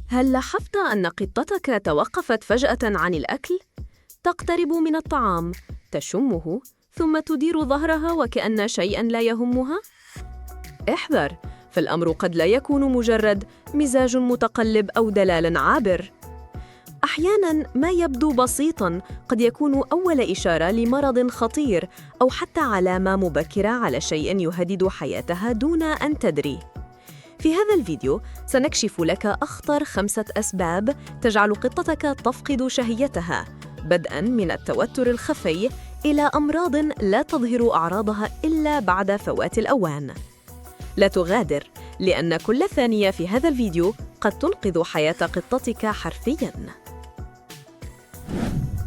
هل لاحظت أن قطتك توقفت فجأة عن الأكل؟ تقترب من الطعام، تشمه، ثم تدير ظهرها وكأن شيئاً لا يهمها؟ احذر، فالأمر قد لا يكون مجرد مزاج متقلب أو دلال عابر. أحياناً ما يبدو بسيطاً قد يكون أول إشارة لمرض خطير أو حتى علامة مبكرة على شيء يهدد حياتها دون أن تدري. في هذا الفيديو سنكشف لك أخطر 5 أسباب تجعل قطتك تفقد شهيتها، بدءاً من التوتر الخفي إلى أمراض لا تظهر أعراضها إلا بعد فوات الأوان. لا تغادر، لأن كل ثانية في هذا الفيديو قد تنقذ حياة قطتك حرفياً.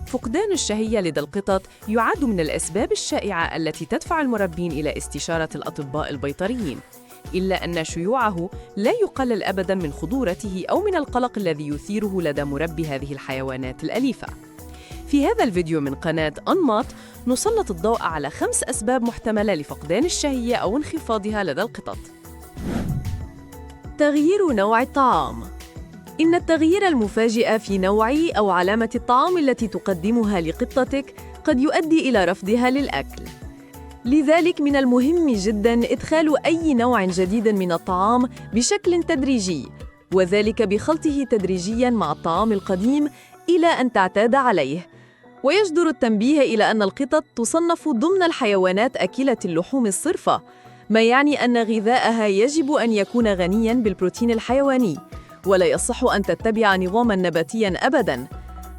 فقدان الشهية لدى القطط يعد من الأسباب الشائعة التي تدفع المربين إلى استشارة الأطباء البيطريين، إلا أن شيوعه لا يقلل أبداً من خطورته أو من القلق الذي يثيره لدى مربي هذه الحيوانات الأليفة. في هذا الفيديو من قناة أنماط نسلط الضوء على 5 أسباب محتملة لفقدان الشهية أو انخفاضها لدى القطط. تغيير نوع الطعام. إن التغيير المفاجئ في نوع أو علامة الطعام التي تقدمها لقطتك قد يؤدي إلى رفضها للأكل. لذلك من المهم جداً إدخال أي نوع جديد من الطعام بشكل تدريجي، وذلك بخلطه تدريجياً مع الطعام القديم إلى أن تعتاد عليه. ويجدر التنبيه إلى أن القطط تصنف ضمن الحيوانات أكلة اللحوم الصرفة، ما يعني أن غذاءها يجب أن يكون غنياً بالبروتين الحيواني، ولا يصح أن تتبع نظاماً نباتياً أبداً.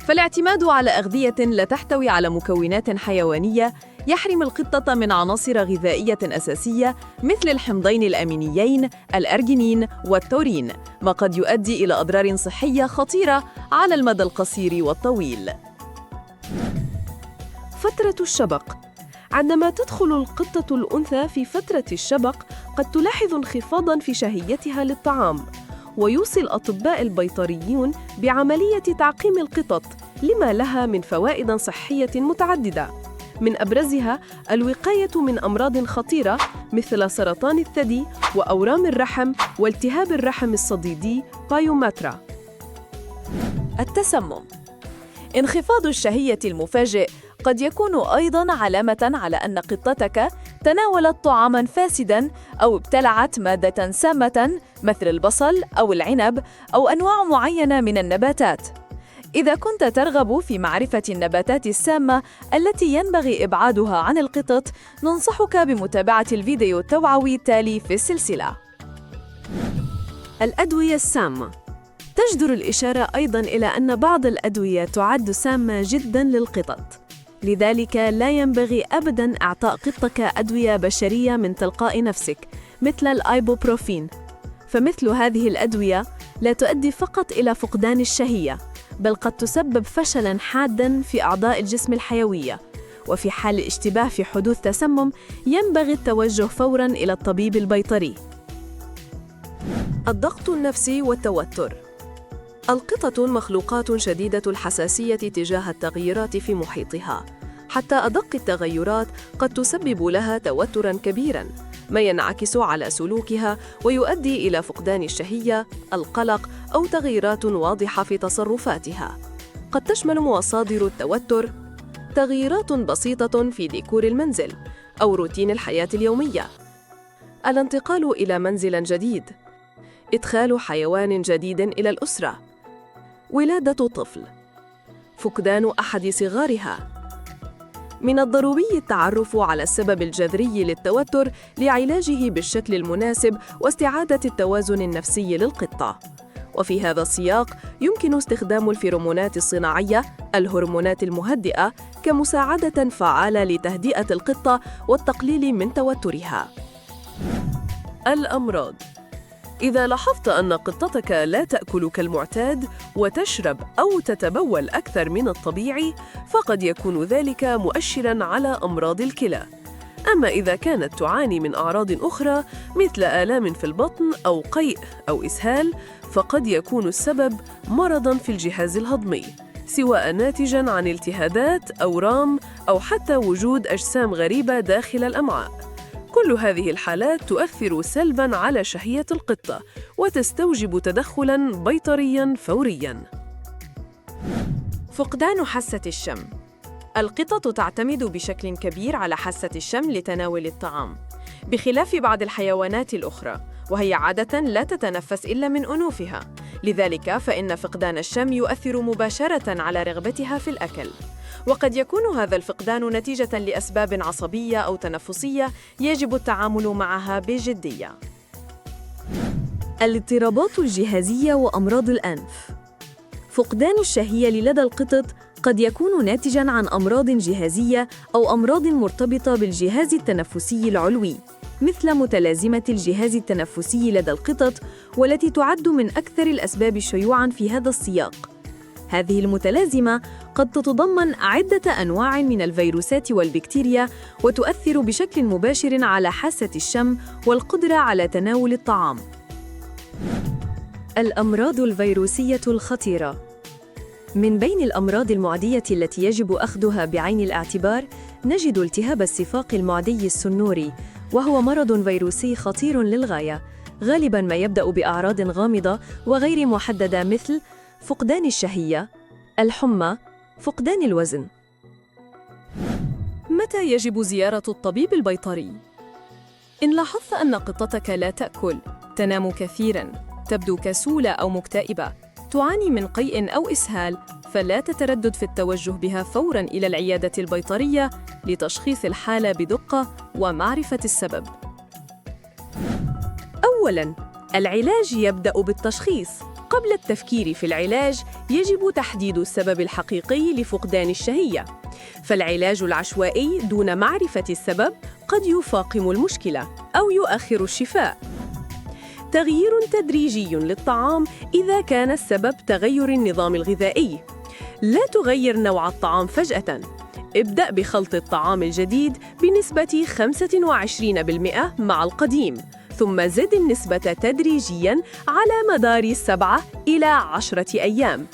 فالاعتماد على أغذية لا تحتوي على مكونات حيوانية يحرم القطة من عناصر غذائية أساسية مثل الحمضين الأمينيين، الأرجينين والتورين، ما قد يؤدي إلى أضرار صحية خطيرة على المدى القصير والطويل. فترة الشبق. عندما تدخل القطة الأنثى في فترة الشبق قد تلاحظ انخفاضاً في شهيتها للطعام، ويوصي الأطباء البيطريون بعملية تعقيم القطط لما لها من فوائد صحية متعددة، من أبرزها الوقاية من أمراض خطيرة مثل سرطان الثدي وأورام الرحم والتهاب الرحم الصديدي بايوماترا. التسمم. انخفاض الشهية المفاجئ قد يكون أيضاً علامة على أن قطتك تناولت طعاماً فاسداً أو ابتلعت مادة سامة مثل البصل أو العنب أو أنواع معينة من النباتات. إذا كنت ترغب في معرفة النباتات السامة التي ينبغي إبعادها عن القطط، ننصحك بمتابعة الفيديو التوعوي التالي في السلسلة. الأدوية السامة. تجدر الإشارة أيضاً إلى أن بعض الأدوية تعد سامة جداً للقطط، لذلك لا ينبغي أبداً إعطاء قطك أدوية بشرية من تلقاء نفسك مثل الآيبوبروفين، فمثل هذه الأدوية لا تؤدي فقط إلى فقدان الشهية، بل قد تسبب فشلاً حاداً في أعضاء الجسم الحيوية، وفي حال الاشتباه في حدوث تسمم ينبغي التوجه فوراً إلى الطبيب البيطري. الضغط النفسي والتوتر. القطط مخلوقات شديدة الحساسية تجاه التغييرات في محيطها، حتى أدق التغيرات قد تسبب لها توتراً كبيراً، ما ينعكس على سلوكها ويؤدي إلى فقدان الشهية، القلق أو تغييرات واضحة في تصرفاتها. قد تشمل مصادر التوتر تغييرات بسيطة في ديكور المنزل أو روتين الحياة اليومية، الانتقال إلى منزل جديد، إدخال حيوان جديد إلى الأسرة، ولادة طفل، فقدان أحد صغارها. من الضروري التعرف على السبب الجذري للتوتر لعلاجه بالشكل المناسب واستعادة التوازن النفسي للقطة. وفي هذا السياق يمكن استخدام الفيرومونات الصناعية، الهرمونات المهدئة، كمساعدة فعالة لتهدئة القطة والتقليل من توترها. الأمراض. إذا لاحظت أن قطتك لا تأكل كالمعتاد وتشرب أو تتبول أكثر من الطبيعي، فقد يكون ذلك مؤشراً على أمراض الكلى. أما إذا كانت تعاني من أعراض أخرى مثل آلام في البطن أو قيء أو إسهال، فقد يكون السبب مرضاً في الجهاز الهضمي، سواء ناتجاً عن التهابات، أورام، أو حتى وجود أجسام غريبة داخل الأمعاء. كل هذه الحالات تؤثر سلباً على شهية القطة وتستوجب تدخلاً بيطرياً فورياً. فقدان حاسة الشم. القطط تعتمد بشكل كبير على حاسة الشم لتناول الطعام، بخلاف بعض الحيوانات الأخرى، وهي عادة لا تتنفس إلا من أنوفها. لذلك فإن فقدان الشم يؤثر مباشرة على رغبتها في الأكل، وقد يكون هذا الفقدان نتيجة لأسباب عصبية أو تنفسية يجب التعامل معها بجدية. الاضطرابات الجهازية وأمراض الأنف. فقدان الشهية لدى القطط قد يكون ناتجاً عن أمراض جهازية أو أمراض مرتبطة بالجهاز التنفسي العلوي، مثل متلازمة الجهاز التنفسي لدى القطط، والتي تعد من أكثر الأسباب شيوعاً في هذا السياق. هذه المتلازمة قد تتضمن عدة أنواع من الفيروسات والبكتيريا، وتؤثر بشكل مباشر على حاسة الشم والقدرة على تناول الطعام. الأمراض الفيروسية الخطيرة. من بين الأمراض المعدية التي يجب أخذها بعين الاعتبار نجد التهاب الصفاق المعدي السنوري، وهو مرض فيروسي خطير للغاية، غالباً ما يبدأ بأعراض غامضة وغير محددة مثل فقدان الشهية، الحمى، فقدان الوزن. متى يجب زيارة الطبيب البيطري؟ إن لاحظت أن قطتك لا تأكل، تنام كثيراً، تبدو كسولة أو مكتئبة، تعاني من قيء أو إسهال، فلا تتردد في التوجه بها فوراً إلى العيادة البيطرية لتشخيص الحالة بدقة ومعرفة السبب. أولاً، العلاج يبدأ بالتشخيص. قبل التفكير في العلاج، يجب تحديد السبب الحقيقي لفقدان الشهية، فالعلاج العشوائي دون معرفة السبب قد يفاقم المشكلة أو يؤخر الشفاء. تغيير تدريجي للطعام إذا كان السبب تغير النظام الغذائي. لا تغير نوع الطعام فجأة. ابدأ بخلط الطعام الجديد بنسبة 25% مع القديم، ثم زد النسبة تدريجياً على مدار 7 إلى 10 أيام.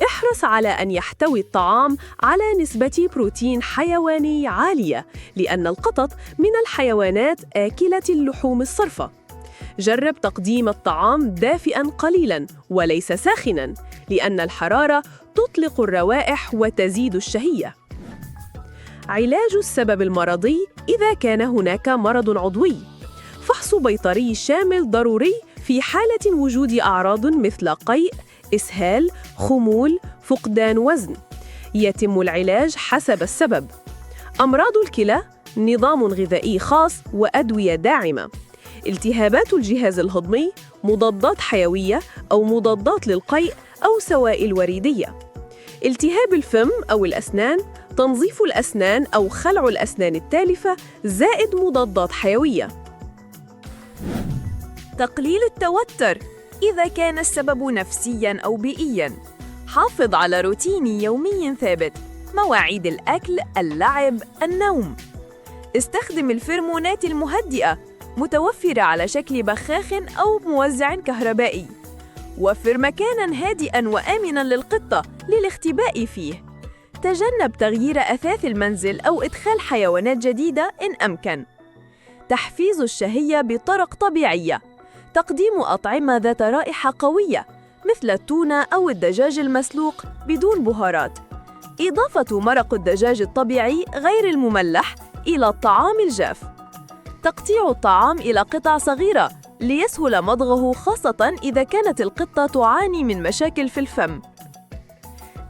احرص على أن يحتوي الطعام على نسبة بروتين حيواني عالية، لأن القطط من الحيوانات آكلة اللحوم الصرفة. جرب تقديم الطعام دافئاً قليلاً وليس ساخناً، لأن الحرارة تطلق الروائح وتزيد الشهية. علاج السبب المرضي إذا كان هناك مرض عضوي. فحص بيطري شامل ضروري في حالة وجود أعراض مثل قيء، إسهال، خمول، فقدان وزن. يتم العلاج حسب السبب. أمراض الكلى، نظام غذائي خاص وأدوية داعمة. التهابات الجهاز الهضمي، مضادات حيوية أو مضادات للقيء أو سوائل وريدية. التهاب الفم أو الأسنان، تنظيف الأسنان أو خلع الأسنان التالفة، زائد مضادات حيوية. تقليل التوتر إذا كان السبب نفسياً أو بيئياً. حافظ على روتين يومي ثابت، مواعيد الأكل، اللعب، النوم. استخدم الفيرمونات المهدئة، متوفرة على شكل بخاخ أو موزع كهربائي. وفر مكاناً هادئاً وآمناً للقطة للاختباء فيه. تجنب تغيير أثاث المنزل أو إدخال حيوانات جديدة إن أمكن. تحفيز الشهية بطرق طبيعية. تقديم أطعمة ذات رائحة قوية مثل التونة أو الدجاج المسلوق بدون بهارات. إضافة مرق الدجاج الطبيعي غير المملح إلى الطعام الجاف. تقطيع الطعام إلى قطع صغيرة ليسهل مضغه، خاصة إذا كانت القطة تعاني من مشاكل في الفم.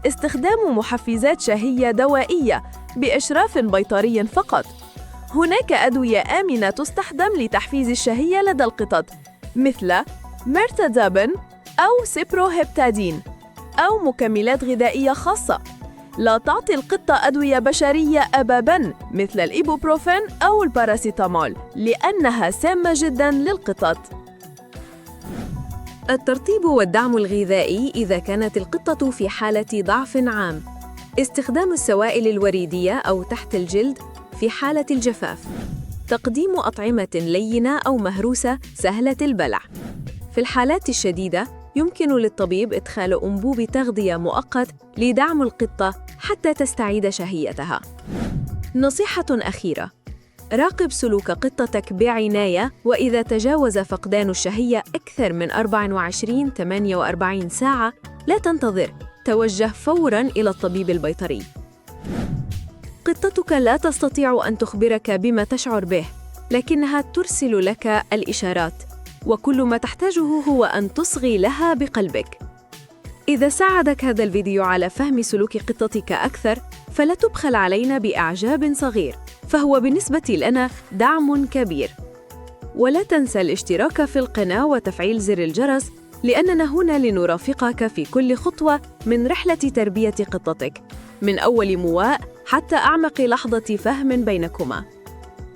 استخدام محفزات شهية دوائية بإشراف بيطري فقط. هناك أدوية آمنة تستخدم لتحفيز الشهية لدى القطط، مثل ميرتادابين أو سيبروهيبتادين، أو مكملات غذائية خاصة. لا تعطي القطة أدوية بشرية أبداً مثل الإيبوبروفين أو الباراسيتامول، لأنها سامة جداً للقطط. الترطيب والدعم الغذائي إذا كانت القطة في حالة ضعف عام. استخدام السوائل الوريدية أو تحت الجلد في حالة الجفاف. تقديم أطعمة لينة أو مهروسة سهلة البلع. في الحالات الشديدة يمكن للطبيب إدخال أنبوب تغذية مؤقت لدعم القطة حتى تستعيد شهيتها. نصيحة أخيرة: راقب سلوك قطتك بعناية، وإذا تجاوز فقدان الشهية أكثر من 24-48 ساعة لا تنتظر، توجه فوراً إلى الطبيب البيطري. قطتك لا تستطيع أن تخبرك بما تشعر به، لكنها ترسل لك الإشارات، وكل ما تحتاجه هو أن تصغي لها بقلبك. إذا ساعدك هذا الفيديو على فهم سلوك قطتك أكثر، فلا تبخل علينا بإعجاب صغير، فهو بالنسبة لنا دعم كبير. ولا تنسى الاشتراك في القناة وتفعيل زر الجرس، لأننا هنا لنرافقك في كل خطوة من رحلة تربية قطتك، من أول مواء حتى أعمق لحظة فهم بينكما.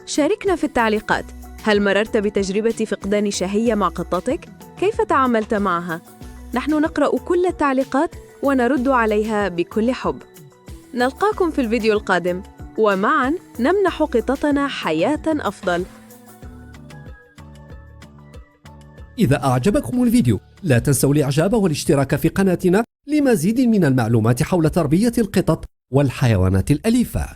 شاركنا في التعليقات، هل مررت بتجربة فقدان شهية مع قطتك؟ كيف تعاملت معها؟ نحن نقرأ كل التعليقات ونرد عليها بكل حب. نلقاكم في الفيديو القادم، ومعاً نمنح قطتنا حياة أفضل. إذا أعجبكم الفيديو لا تنسوا الإعجاب والاشتراك في قناتنا لمزيد من المعلومات حول تربية القطط والحيوانات الأليفة.